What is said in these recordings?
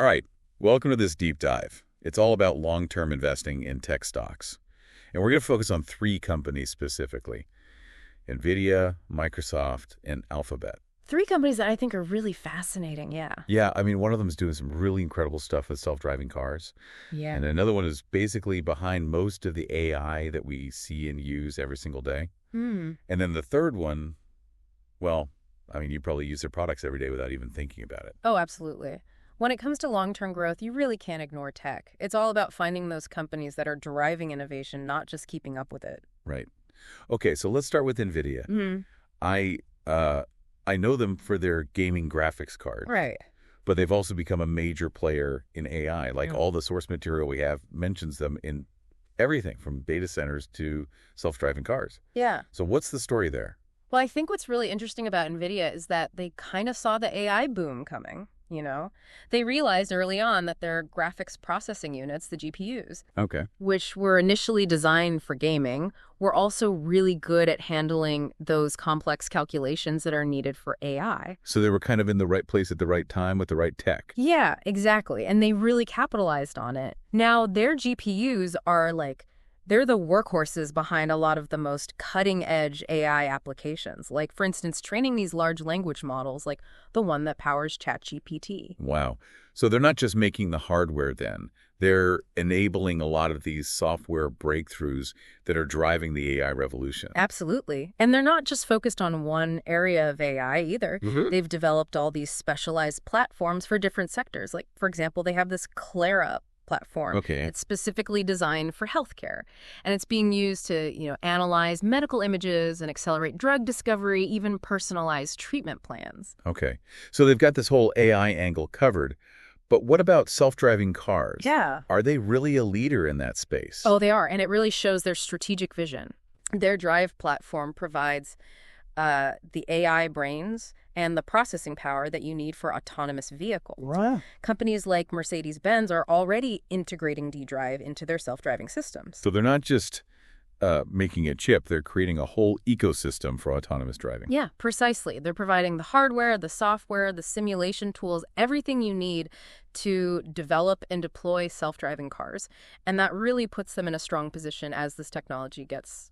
All right, welcome to this deep dive. It's all about long-term investing in tech stocks. And we're going to focus on three companies specifically: NVIDIA, Microsoft, and Alphabet. Three companies that I think are really fascinating, yeah. Yeah, I mean, one of them is doing some really incredible stuff with self-driving cars. Yeah. And another one is basically behind most of the AI that we see and use every single day. Hmm. And then the third one, well, I mean, you probably use their products every day without even thinking about it. Oh, absolutely. When it comes to long-term growth, you really can't ignore tech. It's all about finding those companies that are driving innovation, not just keeping up with it. Right. Okay, so let's start with NVIDIA. Hmm. I know them for their gaming graphics card. Right. But they've also become a major player in AI. Like Yeah. all the source material we have mentions them in everything from data centers to self-driving cars. Yeah. So what's the story there? Well, I think what's really interesting about NVIDIA is that they kind of saw the AI boom coming, you know? They realized early on that their graphics processing units, the GPUs, Okay. which were initially designed for gaming, were also really good at handling those complex calculations that are needed for AI. So they were kind of in the right place at the right time with the right tech. Yeah, exactly. And they really capitalized on it. Now, their GPUs are they're the workhorses behind a lot of the most cutting-edge AI applications. Like, for instance, training these large language models, like the one that powers ChatGPT. Wow. So they're not just making the hardware then. They're enabling a lot of these software breakthroughs that are driving the AI revolution. Absolutely. And they're not just focused on one area of AI either. They've developed all these specialized platforms for different sectors. Like, for example, they have this Clara platform. Okay. It's specifically designed for healthcare. And it's being used to, analyze medical images and accelerate drug discovery, even personalized treatment plans. Okay. So they've got this whole AI angle covered. But what about self-driving cars? Yeah. Are they really a leader in that space? Oh, they are. And it really shows their strategic vision. Their drive platform provides the AI brains and the processing power that you need for autonomous vehicles. Wow. Companies like Mercedes-Benz are already integrating D-Drive into their self-driving systems. So they're not just making a chip, they're creating a whole ecosystem for autonomous driving. Yeah, precisely. They're providing the hardware, the software, the simulation tools, everything you need to develop and deploy self-driving cars. And that really puts them in a strong position as this technology gets,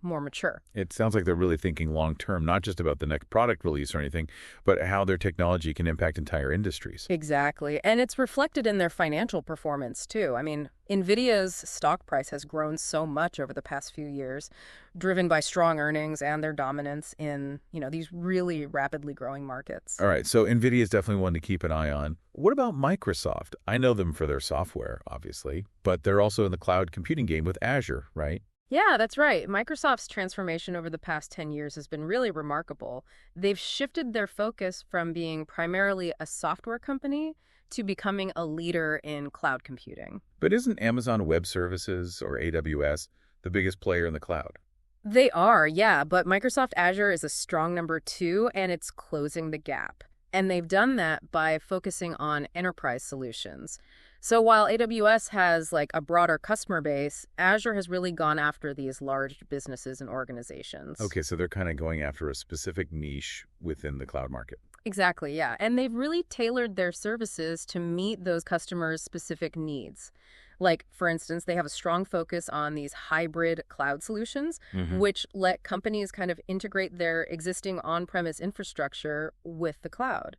more mature. It sounds like they're really thinking long-term, not just about the next product release or anything, but how their technology can impact entire industries. Exactly. And it's reflected in their financial performance, too. I mean, NVIDIA's stock price has grown so much over the past few years, driven by strong earnings and their dominance in, these really rapidly growing markets. All right, so NVIDIA is definitely one to keep an eye on. What about Microsoft? I know them for their software, obviously, but they're also in the cloud computing game with Azure, right? Yeah, that's right. Microsoft's transformation over the past 10 years has been really remarkable. They've shifted their focus from being primarily a software company to becoming a leader in cloud computing. But isn't Amazon Web Services, or AWS, the biggest player in the cloud? They are, yeah, but Microsoft Azure is a strong number 2, and it's closing the gap. And they've done that by focusing on enterprise solutions. So while AWS has a broader customer base, Azure has really gone after these large businesses and organizations. Okay, so they're kind of going after a specific niche within the cloud market. Exactly, yeah. And they've really tailored their services to meet those customers' specific needs. Like, for instance, they have a strong focus on these hybrid cloud solutions, which let companies kind of integrate their existing on-premise infrastructure with the cloud,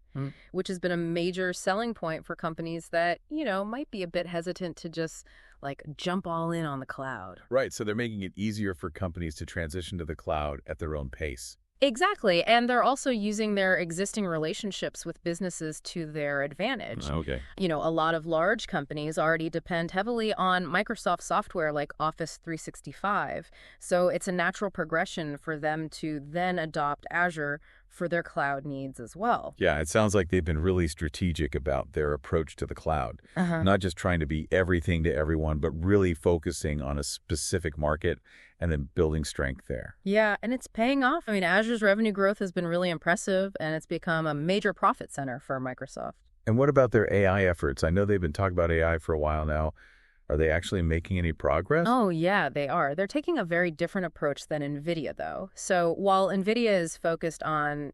which has been a major selling point for companies that, might be a bit hesitant to just jump all in on the cloud. Right, so they're making it easier for companies to transition to the cloud at their own pace. Exactly. And they're also using their existing relationships with businesses to their advantage. Okay. A lot of large companies already depend heavily on Microsoft software like Office 365. So it's a natural progression for them to then adopt Azure for their cloud needs as well. Yeah, it sounds like they've been really strategic about their approach to the cloud. Not just trying to be everything to everyone, but really focusing on a specific market and then building strength there. Yeah, and it's paying off. I mean, Azure's revenue growth has been really impressive, and it's become a major profit center for Microsoft. And what about their AI efforts? I know they've been talking about AI for a while now. Are they actually making any progress? Oh, yeah, they are. They're taking a very different approach than NVIDIA, though. So while NVIDIA is focused on,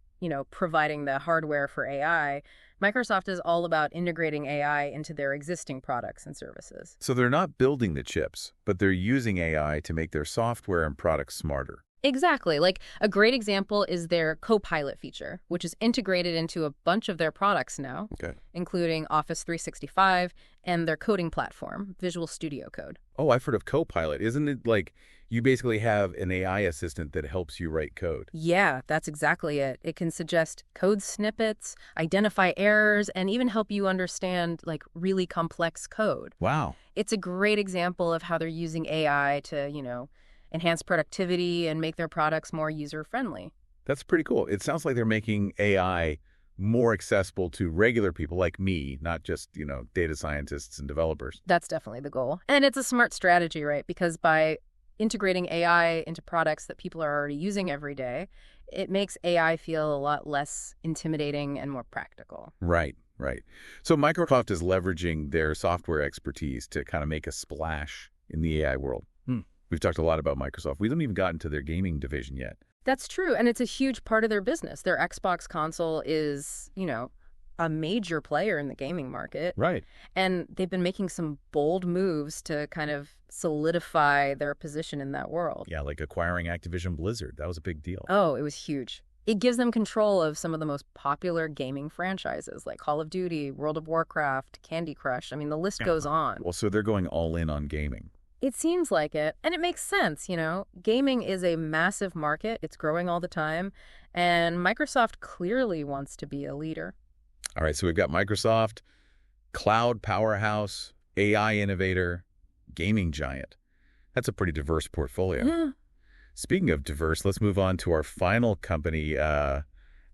providing the hardware for AI, Microsoft is all about integrating AI into their existing products and services. So they're not building the chips, but they're using AI to make their software and products smarter. Exactly. Like a great example is their Copilot feature, which is integrated into a bunch of their products now, Okay. including Office 365 and their coding platform, Visual Studio Code. Oh, I've heard of Copilot. Isn't it like you basically have an AI assistant that helps you write code? Yeah, that's exactly it. It can suggest code snippets, identify errors, and even help you understand like really complex code. Wow. It's a great example of how they're using AI to, enhance productivity and make their products more user-friendly. That's pretty cool. It sounds like they're making AI more accessible to regular people like me, not just, data scientists and developers. That's definitely the goal. And it's a smart strategy, right? Because by integrating AI into products that people are already using every day, it makes AI feel a lot less intimidating and more practical. Right, right. So Microsoft is leveraging their software expertise to kind of make a splash in the AI world. We've talked a lot about Microsoft. We haven't even gotten to their gaming division yet. That's true. And it's a huge part of their business. Their Xbox console is, a major player in the gaming market. Right. And they've been making some bold moves to kind of solidify their position in that world. Yeah, like acquiring Activision Blizzard. That was a big deal. Oh, it was huge. It gives them control of some of the most popular gaming franchises like Call of Duty, World of Warcraft, Candy Crush. I mean, the list goes on. Well, so they're going all in on gaming. It seems like it, and it makes sense, Gaming is a massive market. It's growing all the time, and Microsoft clearly wants to be a leader. All right, so we've got Microsoft, cloud powerhouse, AI innovator, gaming giant. That's a pretty diverse portfolio. Yeah. Speaking of diverse, let's move on to our final company,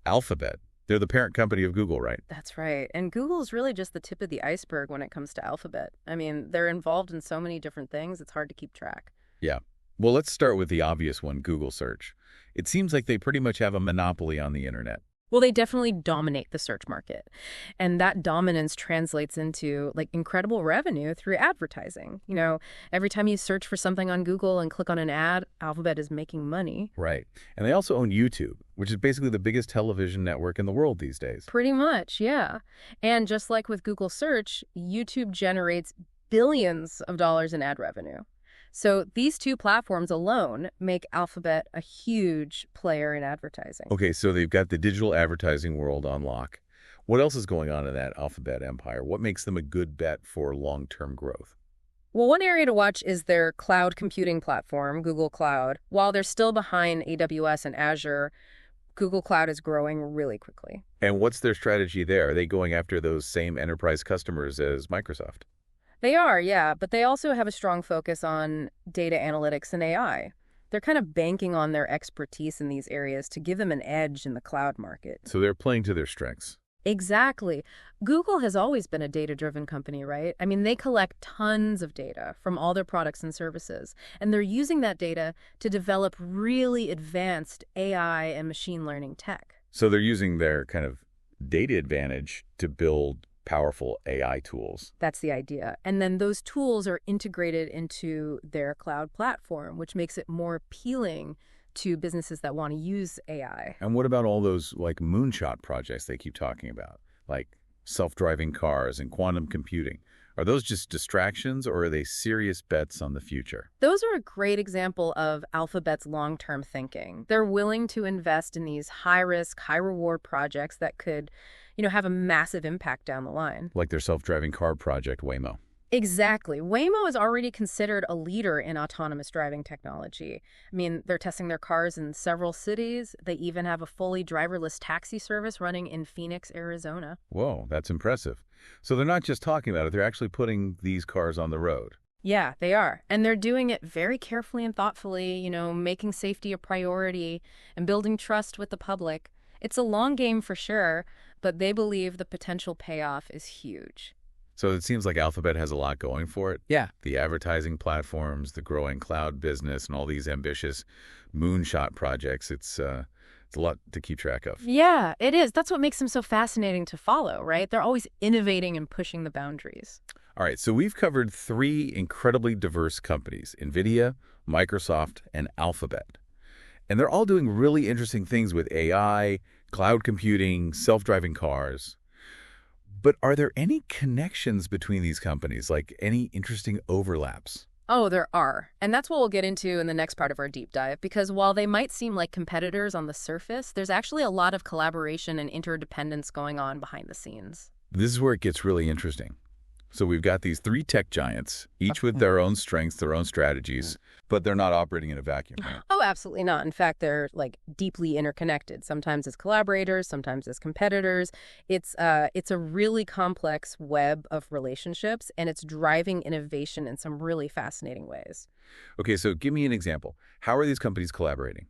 Alphabet. They're the parent company of Google, right? That's right. And Google's really just the tip of the iceberg when it comes to Alphabet. I mean, they're involved in so many different things, it's hard to keep track. Yeah. Well, let's start with the obvious one, Google search. It seems like they pretty much have a monopoly on the internet. Well, they definitely dominate the search market. And that dominance translates into incredible revenue through advertising. Every time you search for something on Google and click on an ad, Alphabet is making money. Right. And they also own YouTube, which is basically the biggest television network in the world these days. Pretty much, yeah. And just like with Google Search, YouTube generates billions of dollars in ad revenue. So these two platforms alone make Alphabet a huge player in advertising. Okay, so they've got the digital advertising world on lock. What else is going on in that Alphabet empire? What makes them a good bet for long-term growth? Well, one area to watch is their cloud computing platform, Google Cloud. While they're still behind AWS and Azure, Google Cloud is growing really quickly. And what's their strategy there? Are they going after those same enterprise customers as Microsoft? They are, yeah, but they also have a strong focus on data analytics and AI. They're kind of banking on their expertise in these areas to give them an edge in the cloud market. So they're playing to their strengths. Exactly. Google has always been a data-driven company, right? I mean, they collect tons of data from all their products and services, and they're using that data to develop really advanced AI and machine learning tech. So they're using their kind of data advantage to build powerful AI tools. That's the idea. And then those tools are integrated into their cloud platform, which makes it more appealing to businesses that want to use AI. And what about all those moonshot projects they keep talking about, like self-driving cars and quantum computing? Are those just distractions, or are they serious bets on the future? Those are a great example of Alphabet's long-term thinking. They're willing to invest in these high-risk, high-reward projects that could have a massive impact down the line. Like their self-driving car project, Waymo. Exactly. Waymo is already considered a leader in autonomous driving technology. I mean, they're testing their cars in several cities. They even have a fully driverless taxi service running in Phoenix, Arizona. Whoa, that's impressive. So they're not just talking about it, they're actually putting these cars on the road. Yeah, they are. And they're doing it very carefully and thoughtfully, making safety a priority and building trust with the public. It's a long game for sure, but they believe the potential payoff is huge. So it seems like Alphabet has a lot going for it. Yeah. The advertising platforms, the growing cloud business, and all these ambitious moonshot projects. It's a lot to keep track of. Yeah, it is. That's what makes them so fascinating to follow, right? They're always innovating and pushing the boundaries. All right, so we've covered three incredibly diverse companies, NVIDIA, Microsoft, and Alphabet. And they're all doing really interesting things with AI, cloud computing, self-driving cars. But are there any connections between these companies, like any interesting overlaps? Oh, there are. And that's what we'll get into in the next part of our deep dive, because while they might seem like competitors on the surface, there's actually a lot of collaboration and interdependence going on behind the scenes. This is where it gets really interesting. So we've got these three tech giants, each with their own strengths, their own strategies, but they're not operating in a vacuum, right? Oh, absolutely not. In fact, they're like deeply interconnected, sometimes as collaborators, sometimes as competitors. It's a really complex web of relationships, and it's driving innovation in some really fascinating ways. Okay, so give me an example. How are these companies collaborating?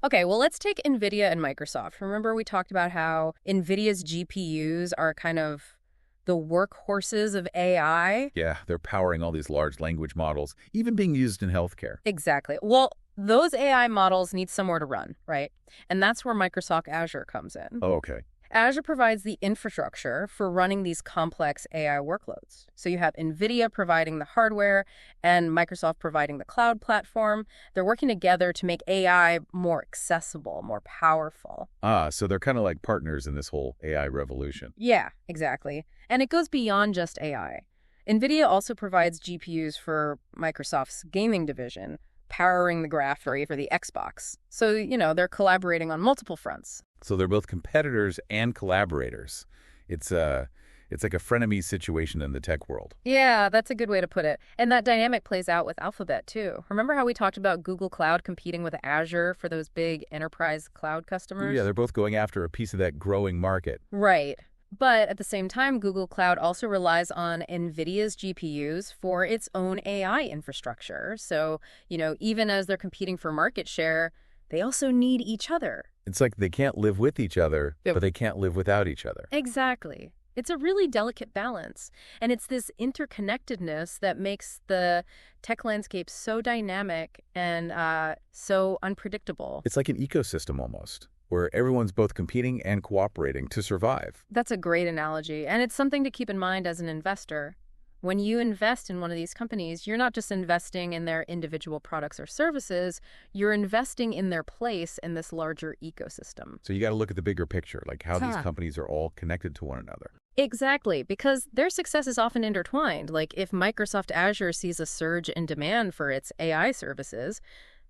Okay, well, let's take NVIDIA and Microsoft. Remember we talked about how NVIDIA's GPUs are kind of the workhorses of AI? Yeah, they're powering all these large language models, even being used in healthcare. Exactly. Well, those AI models need somewhere to run, right? And that's where Microsoft Azure comes in. Oh, okay. Azure provides the infrastructure for running these complex AI workloads. So you have NVIDIA providing the hardware and Microsoft providing the cloud platform. They're working together to make AI more accessible, more powerful. Ah, so they're kind of like partners in this whole AI revolution. Yeah, exactly. And it goes beyond just AI. NVIDIA also provides GPUs for Microsoft's gaming division, powering the graphics for the Xbox. So, they're collaborating on multiple fronts. So they're both competitors and collaborators. It's like a frenemy situation in the tech world. Yeah, that's a good way to put it. And that dynamic plays out with Alphabet, too. Remember how we talked about Google Cloud competing with Azure for those big enterprise cloud customers? Yeah, they're both going after a piece of that growing market. Right. But at the same time, Google Cloud also relies on NVIDIA's GPUs for its own AI infrastructure. So, even as they're competing for market share, they also need each other. It's like they can't live with each other, Yep. but they can't live without each other. Exactly. It's a really delicate balance. And it's this interconnectedness that makes the tech landscape so dynamic and so unpredictable. It's like an ecosystem almost, where everyone's both competing and cooperating to survive. That's a great analogy. And it's something to keep in mind as an investor. When you invest in one of these companies, you're not just investing in their individual products or services, you're investing in their place in this larger ecosystem. So you got to look at the bigger picture, like how these companies are all connected to one another. Exactly, because their success is often intertwined. Like if Microsoft Azure sees a surge in demand for its AI services,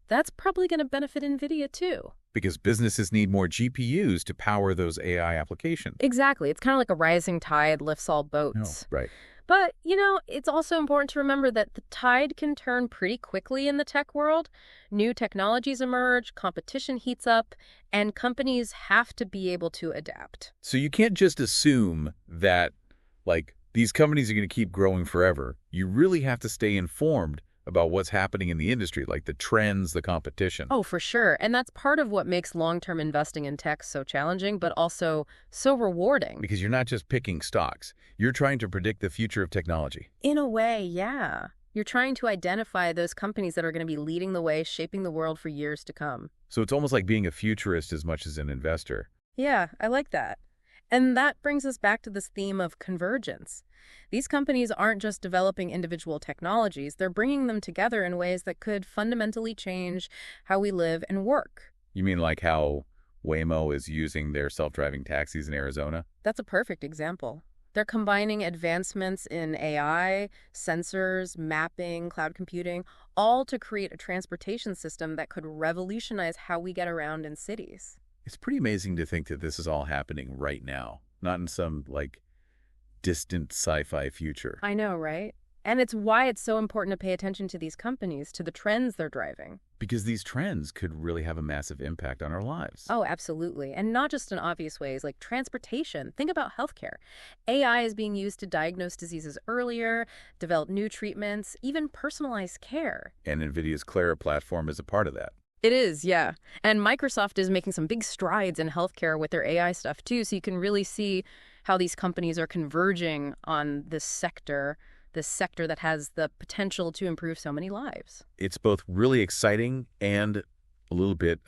that's probably going to benefit NVIDIA too. Because businesses need more GPUs to power those AI applications. Exactly. It's kind of like a rising tide lifts all boats. Right. But, it's also important to remember that the tide can turn pretty quickly in the tech world. New technologies emerge, competition heats up, and companies have to be able to adapt. So you can't just assume that, these companies are going to keep growing forever. You really have to stay informed about what's happening in the industry, like the trends, the competition. Oh, for sure. And that's part of what makes long-term investing in tech so challenging, but also so rewarding. Because you're not just picking stocks. You're trying to predict the future of technology. In a way, yeah. You're trying to identify those companies that are going to be leading the way, shaping the world for years to come. So it's almost like being a futurist as much as an investor. Yeah, I like that. And that brings us back to this theme of convergence. These companies aren't just developing individual technologies, they're bringing them together in ways that could fundamentally change how we live and work. You mean like how Waymo is using their self-driving taxis in Arizona? That's a perfect example. They're combining advancements in AI, sensors, mapping, cloud computing, all to create a transportation system that could revolutionize how we get around in cities. It's pretty amazing to think that this is all happening right now, not in some, distant sci-fi future. I know, right? And it's why it's so important to pay attention to these companies, to the trends they're driving. Because these trends could really have a massive impact on our lives. Oh, absolutely. And not just in obvious ways, like transportation. Think about healthcare. AI is being used to diagnose diseases earlier, develop new treatments, even personalized care. And NVIDIA's Clara platform is a part of that. It is, yeah. And Microsoft is making some big strides in healthcare with their AI stuff, too. So you can really see how these companies are converging on this sector that has the potential to improve so many lives. It's both really exciting and a little bit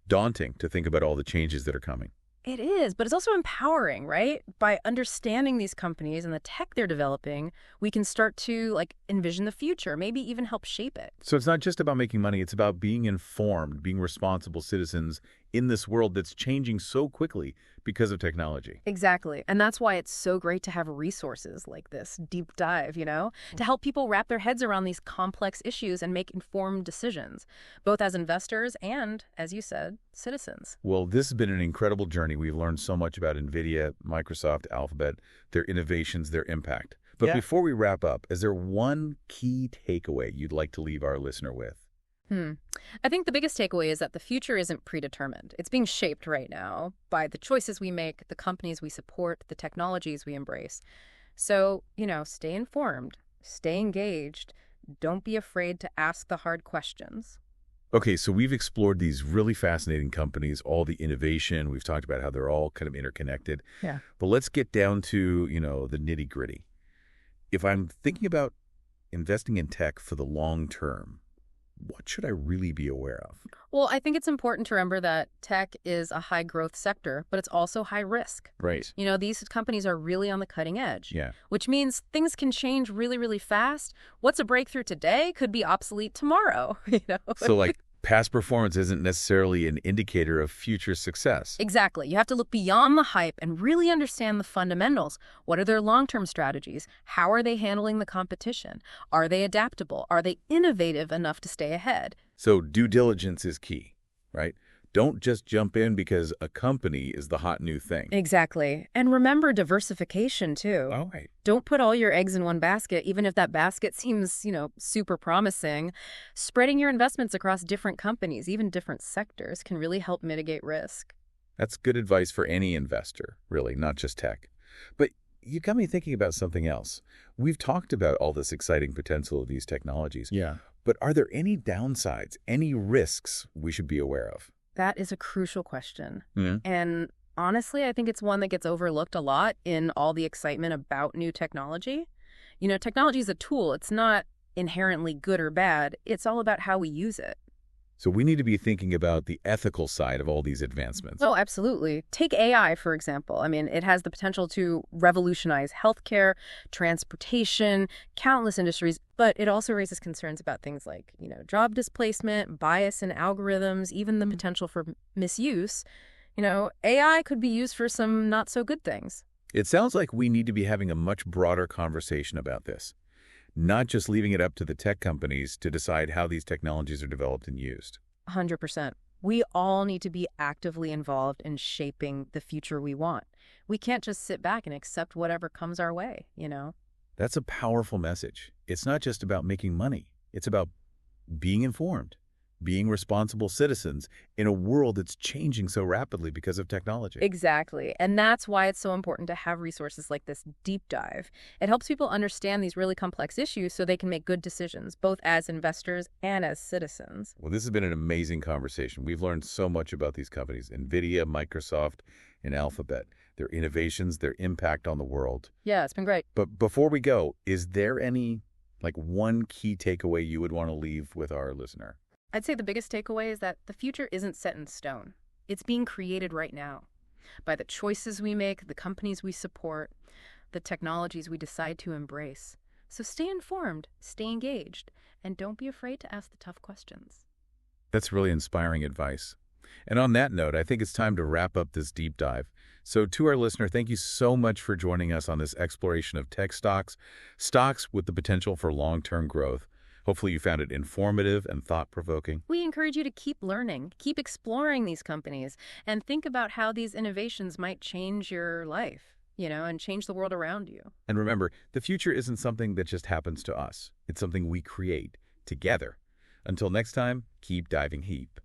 daunting to think about all the changes that are coming. It is, but it's also empowering, right? By understanding these companies and the tech they're developing, we can start to envision the future, maybe even help shape it. So it's not just about making money, it's about being informed, being responsible citizens in this world that's changing so quickly because of technology. Exactly. And that's why it's so great to have resources like this deep dive, to help people wrap their heads around these complex issues and make informed decisions, both as investors and, as you said, citizens. Well, this has been an incredible journey. We've learned so much about NVIDIA, Microsoft, Alphabet, their innovations, their impact. But before we wrap up, is there one key takeaway you'd like to leave our listener with? I think the biggest takeaway is that the future isn't predetermined. It's being shaped right now by the choices we make, the companies we support, the technologies we embrace. So, stay informed, stay engaged, don't be afraid to ask the hard questions. Okay, so we've explored these really fascinating companies, all the innovation. We've talked about how they're all kind of interconnected. Yeah. But let's get down to, the nitty-gritty. If I'm thinking about investing in tech for the long term, what should I really be aware of? Well, I think it's important to remember that tech is a high growth sector, but it's also high risk. Right. These companies are really on the cutting edge. Yeah. Which means things can change really, really fast. What's a breakthrough today could be obsolete tomorrow, So past performance isn't necessarily an indicator of future success. Exactly. You have to look beyond the hype and really understand the fundamentals. What are their long-term strategies? How are they handling the competition? Are they adaptable? Are they innovative enough to stay ahead? So due diligence is key, right? Don't just jump in because a company is the hot new thing. Exactly. And remember diversification, too. All right. Don't put all your eggs in one basket, even if that basket seems, super promising. Spreading your investments across different companies, even different sectors, can really help mitigate risk. That's good advice for any investor, really, not just tech. But you got me thinking about something else. We've talked about all this exciting potential of these technologies. Yeah. But are there any downsides, any risks we should be aware of? That is a crucial question. Yeah. And honestly, I think it's one that gets overlooked a lot in all the excitement about new technology. Technology is a tool. It's not inherently good or bad. It's all about how we use it. So we need to be thinking about the ethical side of all these advancements. Oh, absolutely. Take AI, for example. It has the potential to revolutionize healthcare, transportation, countless industries, but it also raises concerns about things like, job displacement, bias in algorithms, even the potential for misuse. AI could be used for some not so good things. It sounds like we need to be having a much broader conversation about this, not just leaving it up to the tech companies to decide how these technologies are developed and used. 100%. We all need to be actively involved in shaping the future we want. We can't just sit back and accept whatever comes our way, That's a powerful message. It's not just about making money. It's about being informed, being responsible citizens in a world that's changing so rapidly because of technology. Exactly. And that's why it's so important to have resources like this deep dive. It helps people understand these really complex issues so they can make good decisions, both as investors and as citizens. Well, this has been an amazing conversation. We've learned so much about these companies, NVIDIA, Microsoft, and Alphabet, their innovations, their impact on the world. Yeah, it's been great. But before we go, is there any, one key takeaway you would want to leave with our listener? I'd say the biggest takeaway is that the future isn't set in stone. It's being created right now by the choices we make, the companies we support, the technologies we decide to embrace. So stay informed, stay engaged, and don't be afraid to ask the tough questions. That's really inspiring advice. And on that note, I think it's time to wrap up this deep dive. So to our listener, thank you so much for joining us on this exploration of tech stocks with the potential for long-term growth. Hopefully you found it informative and thought-provoking. We encourage you to keep learning, keep exploring these companies, and think about how these innovations might change your life, and change the world around you. And remember, the future isn't something that just happens to us. It's something we create together. Until next time, keep diving deep.